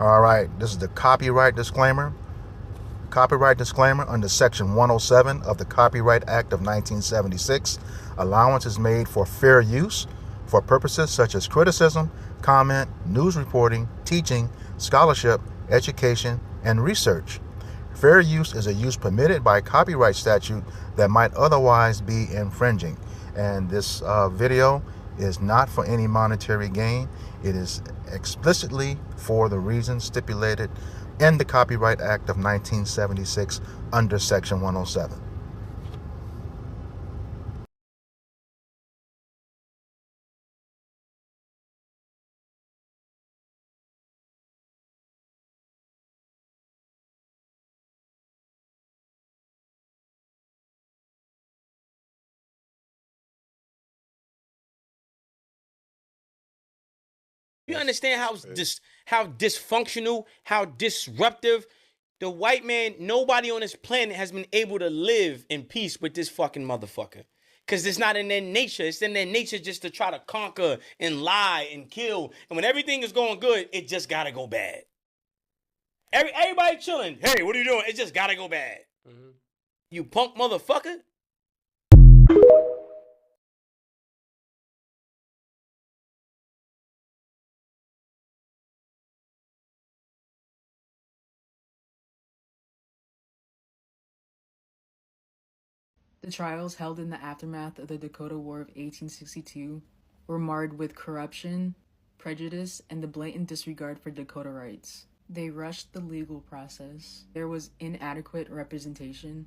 All right, this is the copyright disclaimer. Copyright disclaimer under Section 107 of the Copyright Act of 1976. Allowance is made for fair use for purposes such as criticism, comment, news reporting, teaching, scholarship, education, and research. Fair use is a use permitted by copyright statute that might otherwise be infringing. And this video is not for any monetary gain. It is explicitly for the reasons stipulated in the Copyright Act of 1976 under Section 107. You understand how dysfunctional, how disruptive the white man, nobody on this planet has been able to live in peace with this fucking motherfucker. Cause it's not in their nature. It's in their nature just to try to conquer and lie and kill. And when everything is going good, it just gotta go bad. Everybody chilling. Hey, what are you doing? It just gotta go bad. Mm-hmm. You punk motherfucker. The trials held in the aftermath of the Dakota War of 1862 were marred with corruption, prejudice, and the blatant disregard for Dakota rights. They rushed the legal process. There was inadequate representation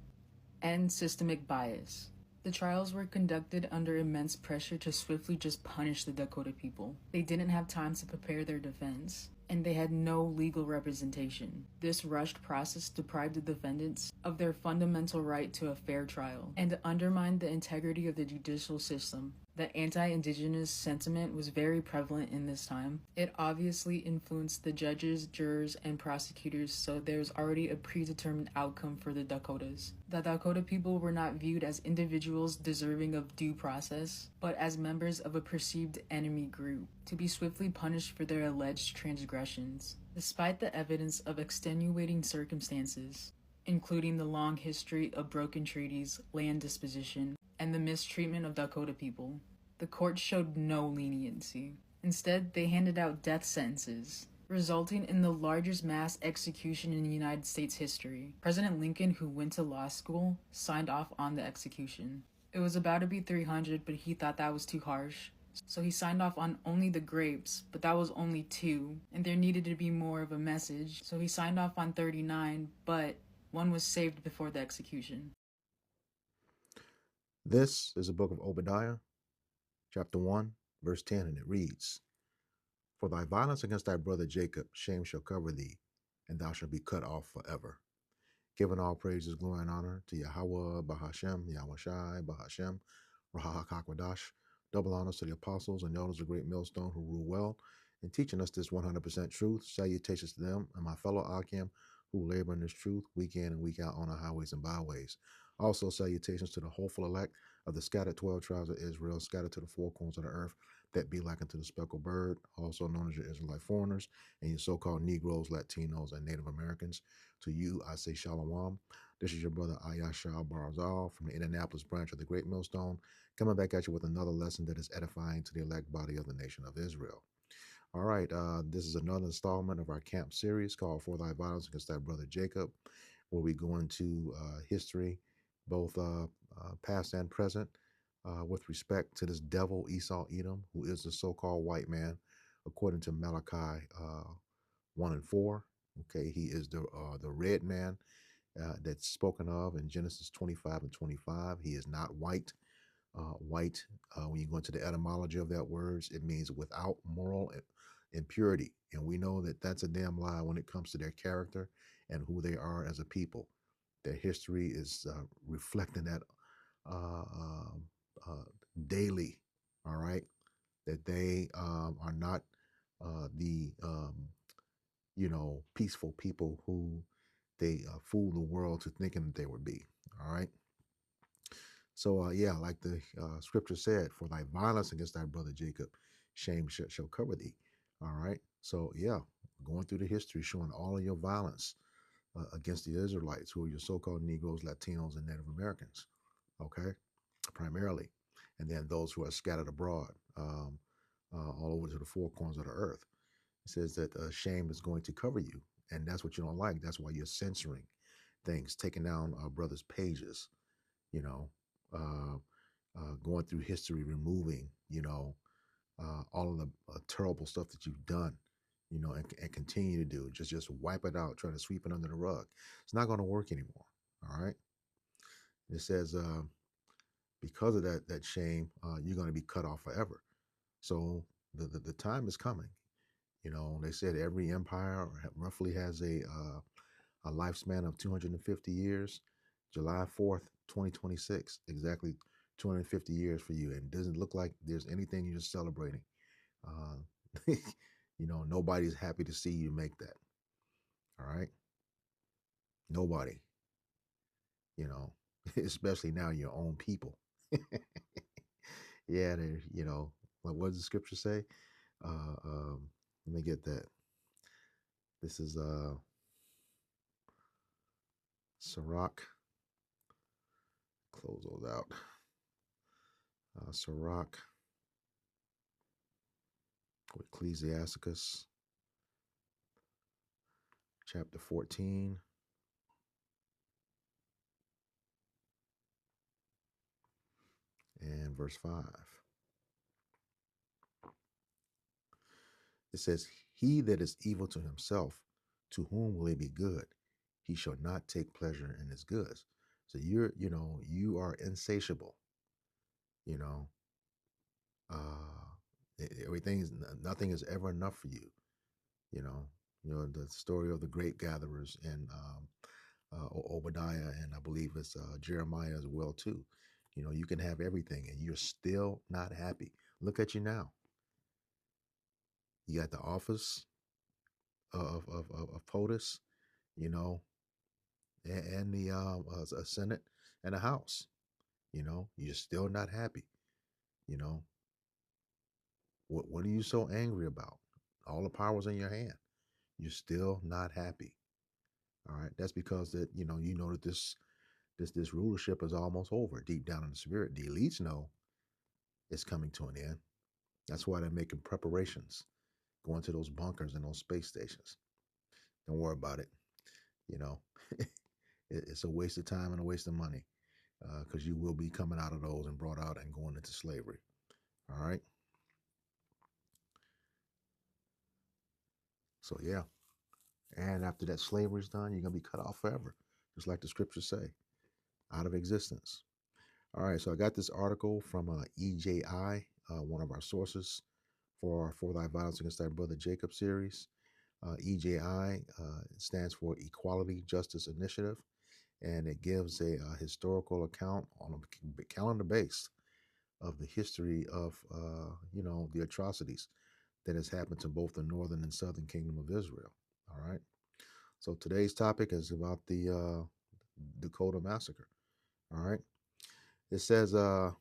and systemic bias. The trials were conducted under immense pressure to swiftly just punish the Dakota people. They didn't have time to prepare their defense, and they had no legal representation. This rushed process deprived the defendants of their fundamental right to a fair trial and undermined the integrity of the judicial system. The anti-Indigenous sentiment was very prevalent in this time. It obviously influenced the judges, jurors, and prosecutors, so there was already a predetermined outcome for the Dakotas. The Dakota people were not viewed as individuals deserving of due process, but as members of a perceived enemy group, to be swiftly punished for their alleged transgressions. Despite the evidence of extenuating circumstances, including the long history of broken treaties, land disposition, and the mistreatment of Dakota people, the court showed no leniency. Instead, they handed out death sentences, resulting in the largest mass execution in United States history. President Lincoln, who went to law school, signed off on the execution. It was about to be 300, but he thought that was too harsh. So he signed off on only the grapes, but that was only 2, and there needed to be more of a message. So he signed off on 39, but one was saved before the execution. This is the book of Obadiah, chapter 1, verse 10, and it reads, For thy violence against thy brother Jacob, shame shall cover thee, and thou shalt be cut off forever. Giving all praises, glory, and honor to Yahweh, Bahashem, Yahweh Shai, Bahashem, Rahak HaKwadash. Double honors to the apostles and elders of Great Millstone who rule well in teaching us this 100% truth. Salutations to them and my fellow Akim who labor in this truth week in and week out on our highways and byways. Also, salutations to the hopeful elect of the scattered 12 tribes of Israel, scattered to the four corners of the earth, that be like unto the speckled bird, also known as your Israelite foreigners, and your so called Negroes, Latinos, and Native Americans. To you, I say Shalom. This is your brother Ayashar Barzal from the Indianapolis branch of the Great Millstone, coming back at you with another lesson that is edifying to the elect body of the nation of Israel. All right, this is another installment of our camp series called For Thy Violence Against Thy Brother Jacob, where we go into history, both past and present, with respect to this devil Esau Edom, who is the so-called white man, according to Malachi 1 and 4. Okay, he is the red man that's spoken of in Genesis 25 and 25. He is not white. White, when you go into the etymology of that words, it means without moral impurity. And we know that that's a damn lie when it comes to their character and who they are as a people. Their history is reflecting that uh, um, daily, all right? That they are not the peaceful people who they fool the world to thinking that they would be. All right. So yeah, like the scripture said, for thy violence against thy brother Jacob, shame shall cover thee. All right. So yeah, going through the history, showing all of your violence against the Israelites, who are your so-called Negroes, Latinos, and Native Americans, okay, primarily, and then those who are scattered abroad, all over to the four corners of the earth. It says that shame is going to cover you, and that's what you don't like. That's why you're censoring things, taking down brothers' pages, you know, going through history, removing, all of the terrible stuff that you've done, and continue to do. Just wipe it out, try to sweep it under the rug. It's not going to work anymore. All right. It says because of that shame, you're going to be cut off forever. So the time is coming. They said every empire roughly has a lifespan of 250 years. July 4th, 2026, exactly 250 years for you. And it doesn't look like there's anything you're celebrating. Nobody's happy to see you make that. All right. Nobody, especially now your own people. Yeah, they're, what does the scripture say? Let me get that. This is Sirach. Close those out. Sirach, Ecclesiasticus, chapter 14. And verse 5. It says, he that is evil to himself, to whom will he be good? He shall not take pleasure in his goods. So you are insatiable, you know, nothing is ever enough for you. The story of the great gatherers and Obadiah, and I believe it's Jeremiah as well too. You can have everything and you're still not happy. Look at you now. You got the office of POTUS, and the Senate and a House. You're still not happy. You know, what are you so angry about? All the power's in your hand. You're still not happy. All right, that's because that you know that this rulership is almost over. Deep down in the spirit, the elites know it's coming to an end. That's why they're making preparations, going to those bunkers and those space stations. Don't worry about it. You know, it's a waste of time and a waste of money, because you will be coming out of those and brought out and going into slavery. All right. So yeah, and after that slavery is done, you're gonna be cut off forever, just like the scriptures say, out of existence. All right. So I got this article from EJI, one of our sources for Thy Violence Against Thy Brother Jacob series. EJI stands for Equality Justice Initiative, and it gives a historical account on a calendar base of the history of the atrocities that has happened to both the northern and southern kingdom of Israel. All right. So today's topic is about the Dakota massacre. All right. It says on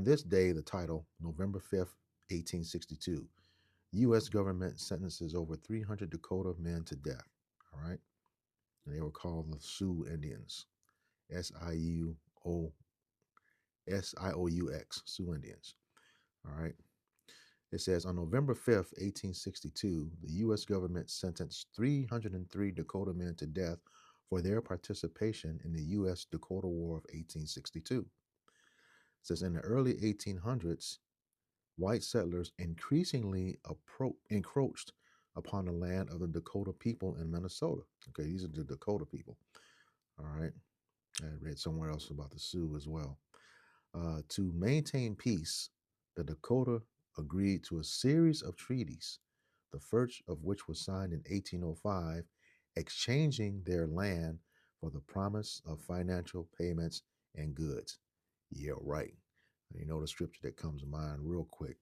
this day, the title, November 5th, 1862, U.S. government sentences over 300 Dakota men to death. All right. And they were called the Sioux Indians. SIOUX, Sioux Indians. All right. It says on November 5th, 1862, the U.S. government sentenced 303 Dakota men to death for their participation in the U.S. Dakota War of 1862. It says in the early 1800s, white settlers increasingly encroached upon the land of the Dakota people in Minnesota. Okay, these are the Dakota people. All right. I read somewhere else about the Sioux as well. To maintain peace, the Dakota agreed to a series of treaties, the first of which was signed in 1805, exchanging their land for the promise of financial payments and goods. Yeah, right. You know the scripture that comes to mind real quick.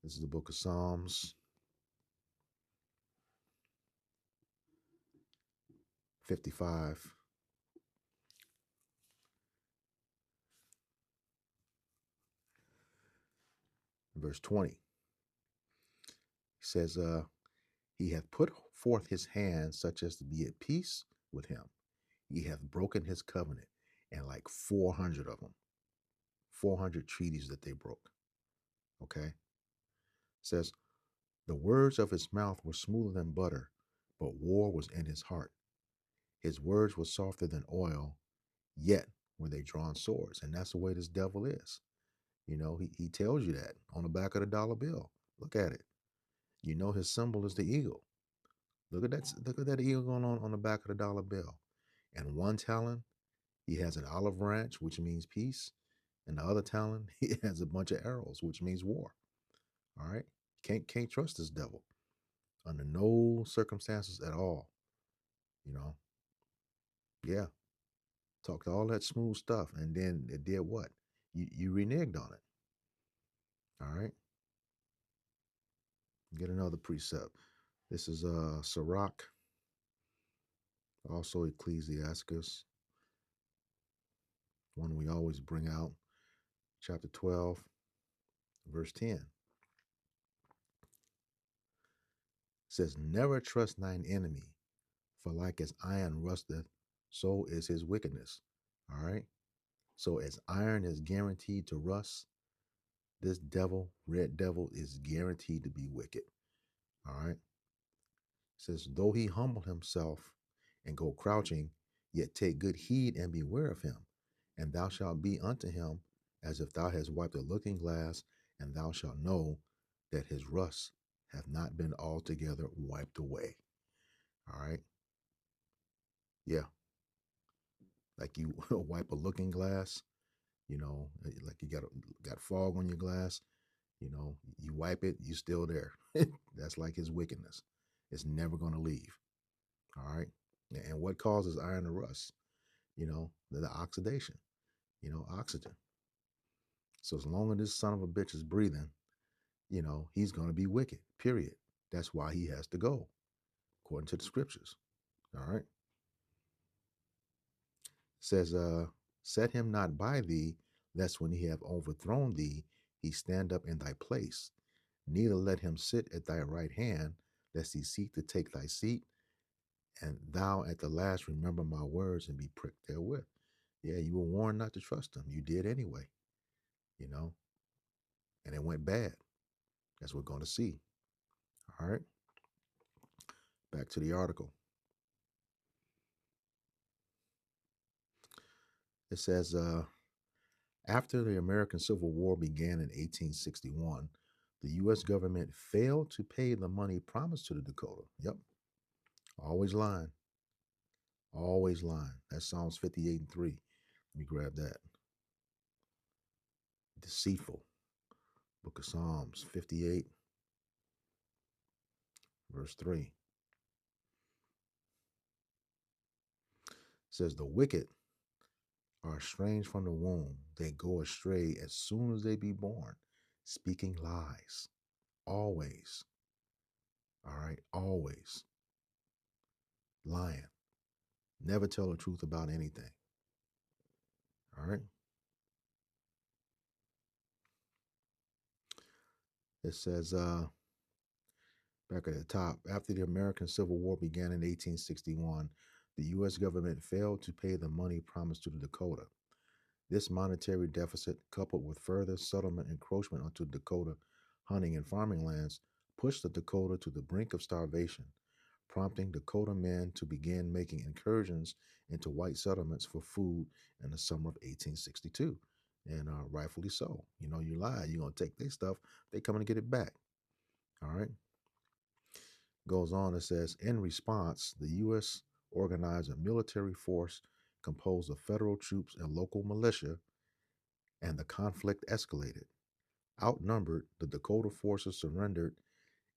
This is the book of Psalms 55. Verse 20. It says, He hath put forth his hand such as to be at peace with him. He hath broken his covenant, and like 400 of them, 400 treaties that they broke. Okay? It says, the words of his mouth were smoother than butter, but war was in his heart. His words were softer than oil, yet were they drawn swords. And that's the way this devil is. You know, he tells you that on the back of the dollar bill. Look at it. You know his symbol is the eagle. Look at that eagle going on the back of the dollar bill. And one talon, he has an olive branch, which means peace. And the other talon, he has a bunch of arrows, which means war. All right. Can't trust this devil under no circumstances at all. You know. Yeah. Talked all that smooth stuff, and then it did what? You reneged on it. All right. Get another precept. This is Sirach, also Ecclesiasticus, one we always bring out, chapter 12, verse 10. It says, never trust thine enemy, for like as iron rusteth, so is his wickedness. All right. So as iron is guaranteed to rust, this devil, red devil, is guaranteed to be wicked. All right. It says, though he humble himself and go crouching, yet take good heed and beware of him, and thou shalt be unto him as if thou hast wiped a looking glass, and thou shalt know that his rust hath not been altogether wiped away. All right. Yeah. Like you wipe a looking glass, you know, like you got fog on your glass, you know, you wipe it, you still there. That's like his wickedness. It's never going to leave. All right. And what causes iron to rust? You know, the oxidation, you know, oxygen. So as long as this son of a bitch is breathing, you know, he's going to be wicked, period. That's why he has to go, according to the scriptures. All right. It says, set him not by thee, lest when he have overthrown thee, he stand up in thy place. Neither let him sit at thy right hand, lest he seek to take thy seat. And thou at the last remember my words and be pricked therewith. Yeah, you were warned not to trust him. You did anyway, you know, and it went bad. As we're going to see. All right. Back to the article. It says, after the American Civil War began in 1861, the U.S. government failed to pay the money promised to the Dakota. Yep. Always lying. Always lying. That's Psalms 58 and 3. Let me grab that. Deceitful. Book of Psalms 58, verse 3. It says, the wicked are estranged from the womb. They go astray as soon as they be born, speaking lies. Always. All right. Always. Lying. Never tell the truth about anything. All right. It says, back at the top, after the American Civil War began in 1861, the U.S. government failed to pay the money promised to the Dakota. This monetary deficit, coupled with further settlement encroachment onto Dakota hunting and farming lands, pushed the Dakota to the brink of starvation, prompting Dakota men to begin making incursions into white settlements for food in the summer of 1862. And rightfully so. You know, you lie, you're going to take their stuff, they coming to get it back. All right. Goes on, it says, in response, the U.S. organized a military force composed of federal troops and local militia, and the conflict escalated. Outnumbered, the Dakota forces surrendered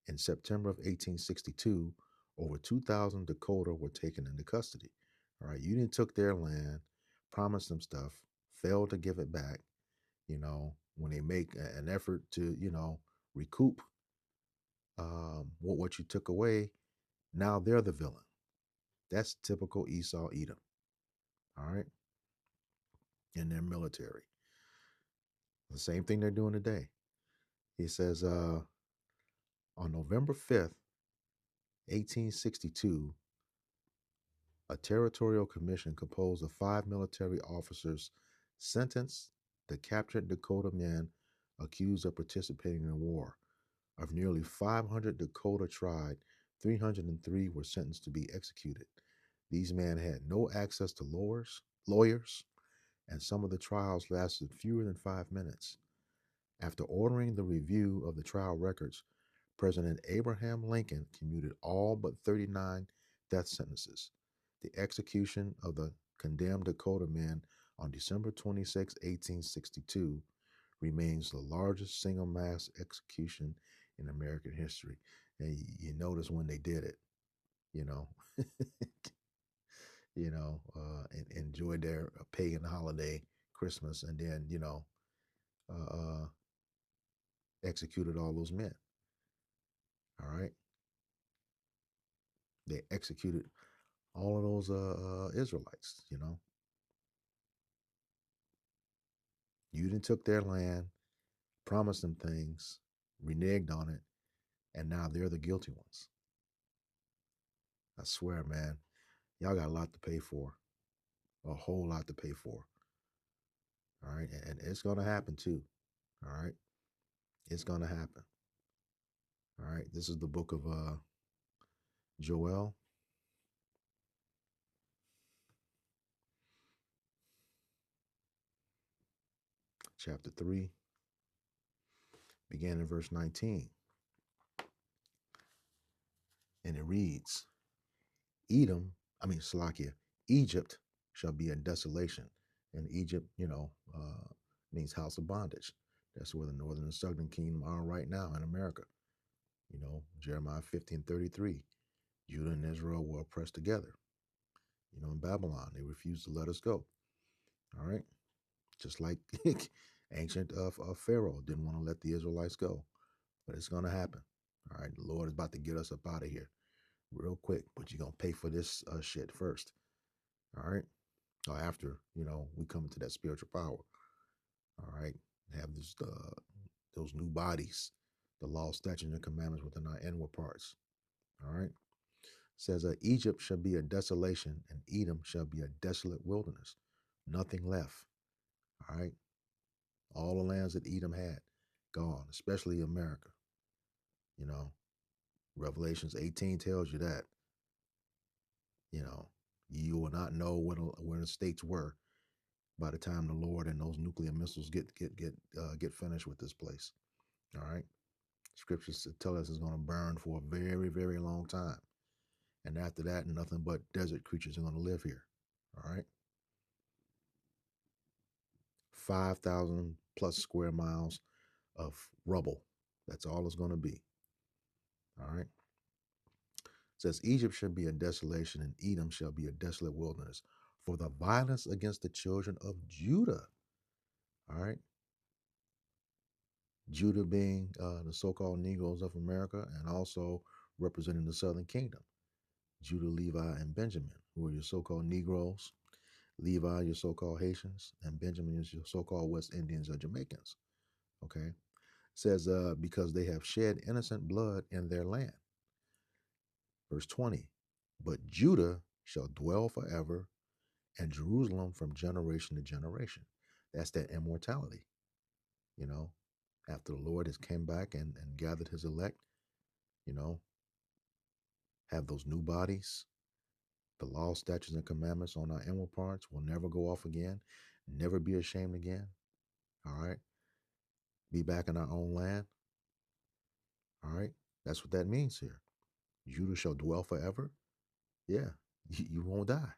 in September of 1862. Over 2,000 Dakota were taken into custody. All right, you didn't took their land, promised them stuff, failed to give it back. You know, when they make an effort to, you know, recoup what you took away, now they're the villain. That's typical Esau Edom. All right, in their military. The same thing they're doing today. He says, on November 5th, 1862, a territorial commission composed of 5 military officers sentenced the captured Dakota men accused of participating in the war. Of nearly 500 Dakota tried, 303 were sentenced to be executed. These men had no access to lawyers, and some of the trials lasted fewer than 5 minutes. After ordering the review of the trial records, President Abraham Lincoln commuted all but 39 death sentences. The execution of the condemned Dakota men on December 26, 1862, remains the largest single mass execution in American history. And you notice when they did it, you know, enjoyed their pagan holiday, Christmas, and then, uh, uh, executed all those men. All right. They executed all of those Israelites, You didn't took their land, promised them things, reneged on it, and now they're the guilty ones. I swear, man, y'all got a lot to pay for, a whole lot to pay for. All right, and it's gonna happen too. All right, it's gonna happen. All right, this is the book of Joel, chapter 3, beginning in verse 19, and it reads, Salakia, Egypt shall be a desolation. And Egypt, means house of bondage. That's where the northern and southern kingdom are right now in America. Jeremiah 15:33, Judah and Israel were oppressed together. In Babylon, they refused to let us go. All right. Just like ancient Pharaoh didn't want to let the Israelites go. But it's going to happen. All right. The Lord is about to get us up out of here real quick, but you're going to pay for this shit first. All right. Or after, we come into that spiritual power. All right. Have those new bodies, the law, statutes, and commandments within our inward parts. All right. It says, Egypt shall be a desolation, and Edom shall be a desolate wilderness. Nothing left. All right. All the lands that Edom had, gone, especially America. Revelations 18 tells you that. You will not know where the states were by the time the Lord and those nuclear missiles get finished with this place. All right. Scriptures tell us it's going to burn for a very, very long time. And after that, nothing but desert creatures are going to live here. All right. 5,000 plus square miles of rubble. That's all it's going to be. All right. It says, Egypt shall be a desolation, and Edom shall be a desolate wilderness for the violence against the children of Judah. All right. Judah being the so-called Negroes of America, and also representing the Southern Kingdom. Judah, Levi, and Benjamin, who are your so-called Negroes. Levi, your so-called Haitians, and Benjamin is your so-called West Indians or Jamaicans. Okay. It says, because they have shed innocent blood in their land. Verse 20, but Judah shall dwell forever, and Jerusalem from generation to generation. That's that immortality. After the Lord has come back and gathered his elect, have those new bodies. The law, statutes, and commandments on our inward parts will never go off again, never be ashamed again. All right. Be back in our own land. All right. That's what that means here. Judah shall dwell forever. Yeah, you won't die.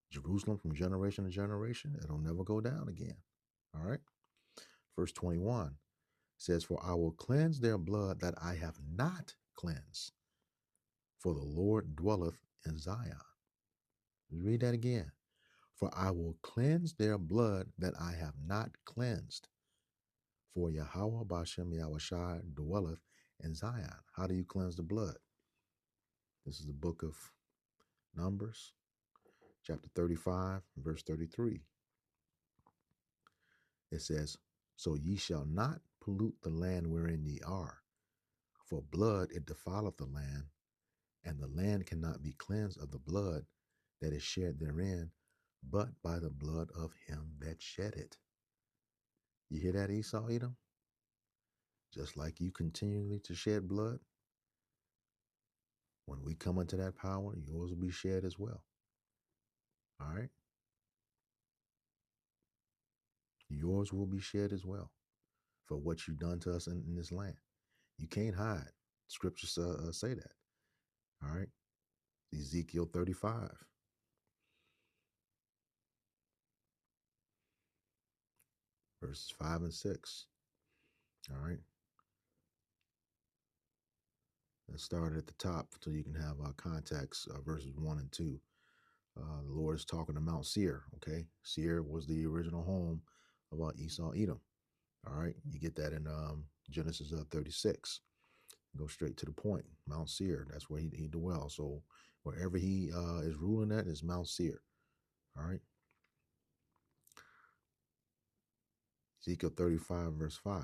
Jerusalem from generation to generation, it'll never go down again. All right. Verse 21 says, for I will cleanse their blood that I have not cleansed, for the Lord dwelleth in Zion. Read that again. For I will cleanse their blood that I have not cleansed, for Yahweh Bashem Yahushai dwelleth in Zion. How do you cleanse the blood? This is the book of Numbers, chapter 35, verse 33. It says, so ye shall not pollute the land wherein ye are, for blood it defileth the land, and the land cannot be cleansed of the blood that is shed therein, but by the blood of him that shed it. You hear that, Esau, Edom? Just like you continually to shed blood, when we come into that power, yours will be shed as well. All right? Yours will be shed as well for what you've done to us in this land. You can't hide. Scriptures say that. All right? Ezekiel 35. Verses 5 and 6. All right? Let's start at the top so you can have context, verses 1 and 2. The Lord is talking to Mount Seir, okay? Seir was the original home of Esau, Edom. All right? You get that in Genesis 36. Go straight to the point. Mount Seir, that's where he dwells. So wherever he is ruling at is Mount Seir. All right? Ezekiel 35, verse 5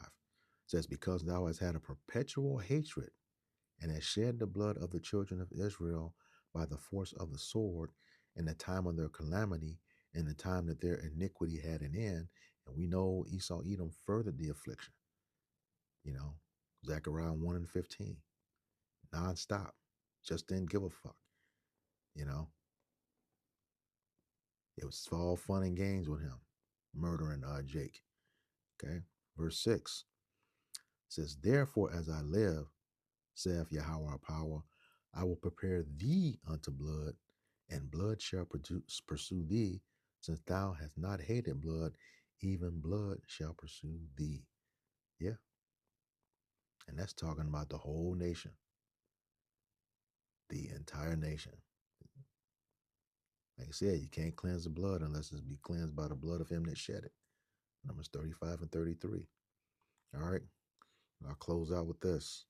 says, because thou hast had a perpetual hatred and hast shed the blood of the children of Israel by the force of the sword in the time of their calamity, in the time that their iniquity had an end. And we know Esau, Edom furthered the affliction. You know, Zechariah 1 and 15, nonstop, just didn't give a fuck. You know, it was all fun and games with him, murdering Jake. Okay, verse 6 says, therefore, as I live, saith Yahweh our power, I will prepare thee unto blood, and blood shall pursue thee, since thou hast not hated blood, even blood shall pursue thee. Yeah. And that's talking about the whole nation, the entire nation. Like I said, you can't cleanse the blood unless it's be cleansed by the blood of him that shed it. Numbers 35 and 33. All right. I'll close out with this.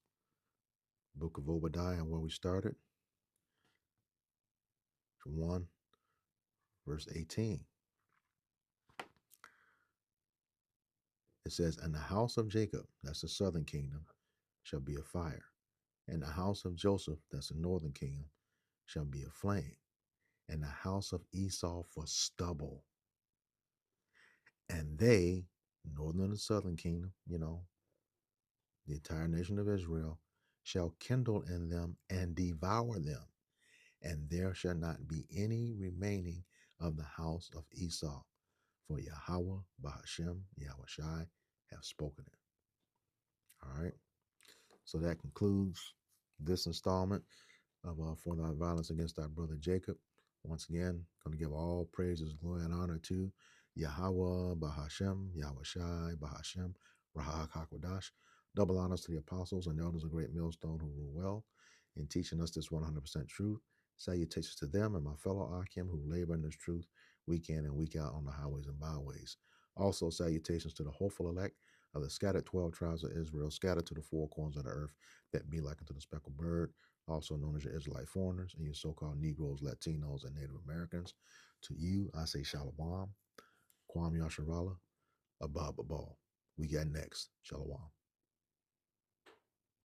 Book of Obadiah, where we started. 1, verse 18. It says, and the house of Jacob, that's the southern kingdom, shall be a fire. And the house of Joseph, that's the northern kingdom, shall be a flame. And the house of Esau for stubble. And they, northern and southern kingdom, you know, the entire nation of Israel, shall kindle in them and devour them. And there shall not be any remaining of the house of Esau. For Yahweh, Bahashem, Yahweh Shai, have spoken it. All right. So that concludes this installment of For Thy Violence Against Thy Brother Jacob. Once again, going to give all praises, glory, and honor to Yahweh, Bahashem, Yahweh Shai, Bahashem, Rahak HaKodash. Double honors to the apostles and elders of Great Millstone who rule well in teaching us this 100% truth. Salutations to them and my fellow Akim who labor in this truth week in and week out on the highways and byways. Also, salutations to the hopeful elect of the scattered 12 tribes of Israel, scattered to the four corners of the earth, that be like unto the speckled bird, also known as your Israelite foreigners and your so-called Negroes, Latinos, and Native Americans. To you, I say Shalom, Kwam Yasharala, Abab Abal. We got next. Shalom.